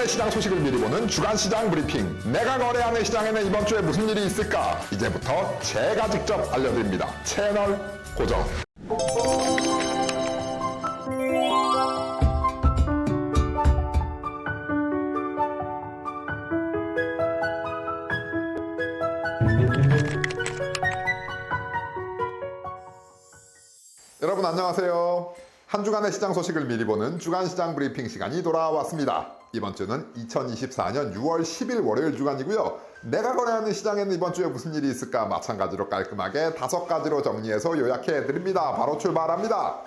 주간의 시장 소식을 미리 보는 주간시장 브리핑. 내가 거래하는 시장에는 이번 주에 무슨 일이 있을까? 이제부터 제가 직접 알려드립니다. 채널 고정. 여러분 안녕하세요. 한 주간의 시장 소식을 미리 보는 주간시장 브리핑 시간이 돌아왔습니다. 이번 주는 2024년 6월 10일 월요일 주간이고요. 내가 거래하는 시장에는 이번 주에 무슨 일이 있을까 마찬가지로 깔끔하게 5가지로 정리해서 요약해드립니다. 바로 출발합니다.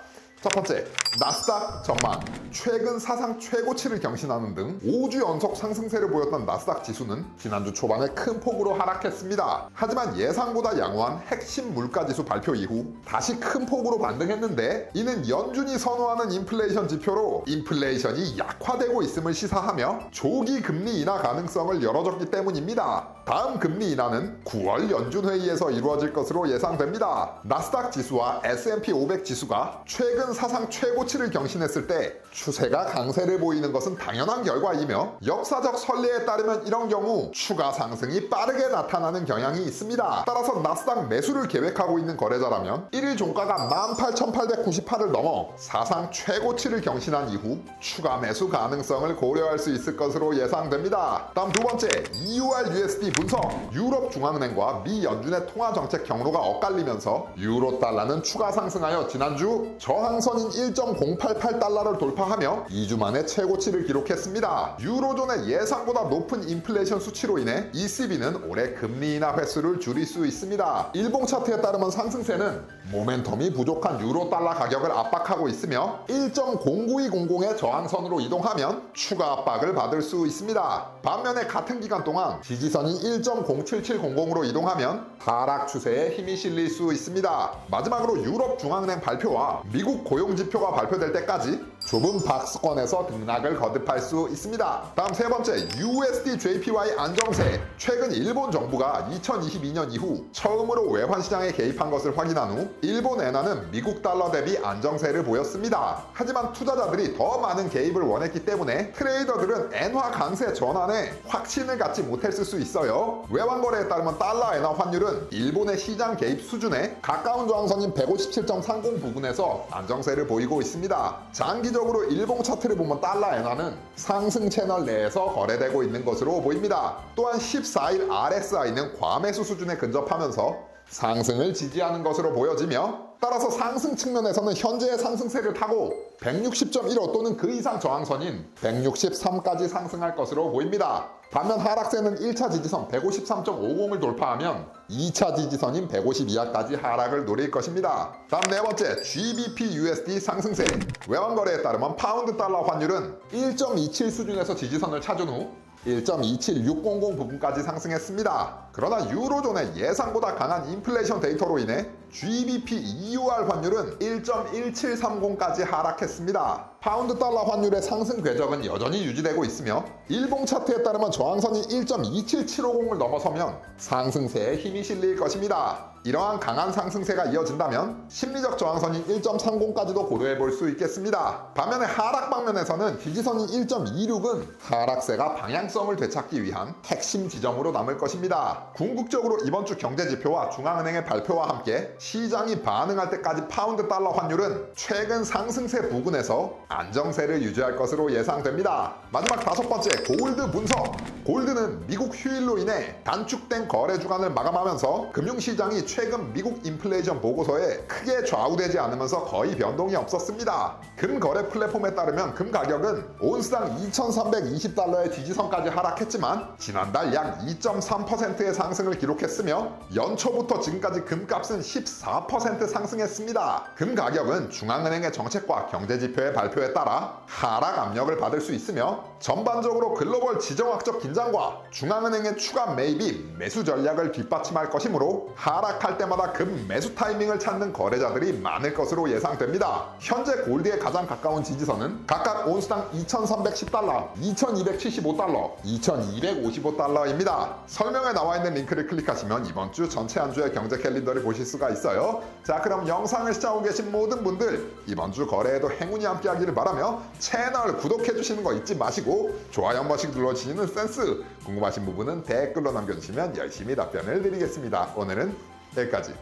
첫 번째, 나스닥 전망. 최근 사상 최고치를 경신하는 등 5주 연속 상승세를 보였던 나스닥 지수는 지난주 초반에 큰 폭으로 하락했습니다. 하지만 예상보다 양호한 핵심 물가지수 발표 이후 다시 큰 폭으로 반등했는데, 이는 연준이 선호하는 인플레이션 지표로 인플레이션이 약화되고 있음을 시사하며 조기 금리 인하 가능성을 열어줬기 때문입니다. 다음 금리 인하는 9월 연준회의에서 이루어질 것으로 예상됩니다. 나스닥 지수와 S&P 500 지수가 최근 사상 최고치를 경신했을 때 추세가 강세를 보이는 것은 당연한 결과이며, 역사적 선례에 따르면 이런 경우 추가 상승이 빠르게 나타나는 경향이 있습니다. 따라서 나스닥 매수를 계획하고 있는 거래자라면 1일 종가가 18,898을 넘어 사상 최고치를 경신한 이후 추가 매수 가능성을 고려할 수 있을 것으로 예상됩니다. 다음 두 번째, EUR/USD 분석. 유럽 중앙은행과 미 연준의 통화 정책 경로가 엇갈리면서 유로 달러는 추가 상승하여 지난주 저항선인 1.088달러를 돌파하며 2주 만에 최고치를 기록했습니다. 유로존의 예상보다 높은 인플레이션 수치로 인해 ECB는 올해 금리 인하 횟수를 줄일 수 있습니다. 일봉 차트에 따르면 상승세는 모멘텀이 부족한 유로 달러 가격을 압박하고 있으며 1.09200의 저항선으로 이동하면 추가 압박을 받을 수 있습니다. 반면에 같은 기간 동안 지지선인 1.07700으로 이동하면 하락 추세에 힘이 실릴 수 있습니다. 마지막으로 유럽 중앙은행 발표와 미국 고용지표가 발표될 때까지 좁은 박스권에서 등락을 거듭할 수 있습니다. 다음 세 번째, USD/JPY 안정세. 최근 일본 정부가 2022년 이후 처음으로 외환시장에 개입한 것을 확인한 후 일본 엔화는 미국 달러 대비 안정세를 보였습니다. 하지만 투자자들이 더 많은 개입을 원했기 때문에 트레이더들은 엔화 강세 전환에 확신을 갖지 못했을 수 있어요. 외환거래에 따르면 달러 엔화 환율은 일본의 시장 개입 수준에 가까운 저항선인 157.30 부근에서 안정세를 보이고 있습니다. 장기적으로 일봉 차트를 보면 달러 엔화는 상승 채널 내에서 거래되고 있는 것으로 보입니다. 또한 14일 RSI는 과매수 수준에 근접하면서 상승을 지지하는 것으로 보여지며, 따라서 상승 측면에서는 현재의 상승세를 타고 160.15 또는 그 이상 저항선인 163까지 상승할 것으로 보입니다. 반면 하락세는 1차 지지선 153.50을 돌파하면 2차 지지선인 150 이하까지 하락을 노릴 것입니다. 다음 네 번째, GBP/USD 상승세. 외환거래에 따르면 파운드 달러 환율은 1.27 수준에서 지지선을 찾은 후 1.27600 부분까지 상승했습니다. 그러나 유로존의 예상보다 강한 인플레이션 데이터로 인해 GBP/EUR 환율은 1.1730까지 하락했습니다. 파운드 달러 환율의 상승 궤적은 여전히 유지되고 있으며 일봉 차트에 따르면 저항선이 1.27750을 넘어서면 상승세에 힘이 실릴 것입니다. 이러한 강한 상승세가 이어진다면 심리적 저항선인 1.30까지도 고려해 볼 수 있겠습니다. 반면에 하락 방면에서는 지지선인 1.26은 하락세가 방향성을 되찾기 위한 핵심 지점으로 남을 것입니다. 궁극적으로 이번 주 경제지표와 중앙은행의 발표와 함께 시장이 반응할 때까지 파운드 달러 환율은 최근 상승세 부근에서 안정세를 유지할 것으로 예상됩니다. 마지막 다섯 번째, 골드 분석. 골드는 미국 휴일로 인해 단축된 거래 주간을 마감하면서 금융시장이 최근 미국 인플레이션 보고서에 크게 좌우되지 않으면서 거의 변동이 없었습니다. 금 거래 플랫폼에 따르면 금 가격은 온스당 2,320달러의 지지선까지 하락했지만 지난달 약 2.3%의 상승을 기록했으며 연초부터 지금까지 금값은 14% 상승했습니다. 금 가격은 중앙은행의 정책과 경제지표의 발표에 따라 하락 압력을 받을 수 있으며 전반적으로 글로벌 지정학적 긴장과 중앙은행의 추가 매입이 매수 전략을 뒷받침할 것이므로 하락할 때마다 금 매수 타이밍을 찾는 거래자들이 많을 것으로 예상됩니다. 현재 골드에 가장 가까운 지지선은 각각 온스당 2,310달러, 2,275달러, 2,255달러입니다. 설명에 나와 있는 링크를 클릭하시면 이번 주 전체 한 주의 경제 캘린더를 보실 수가 있어요. 자, 그럼 영상을 시청하고 계신 모든 분들 이번 주 거래에도 행운이 함께 하기를 바라며 채널 구독해 주시는 거 잊지 마시고 그리고 좋아요 한 번씩 눌러주시는 센스, 궁금하신 부분은 댓글로 남겨주시면 열심히 답변을 드리겠습니다. 오늘은 여기까지.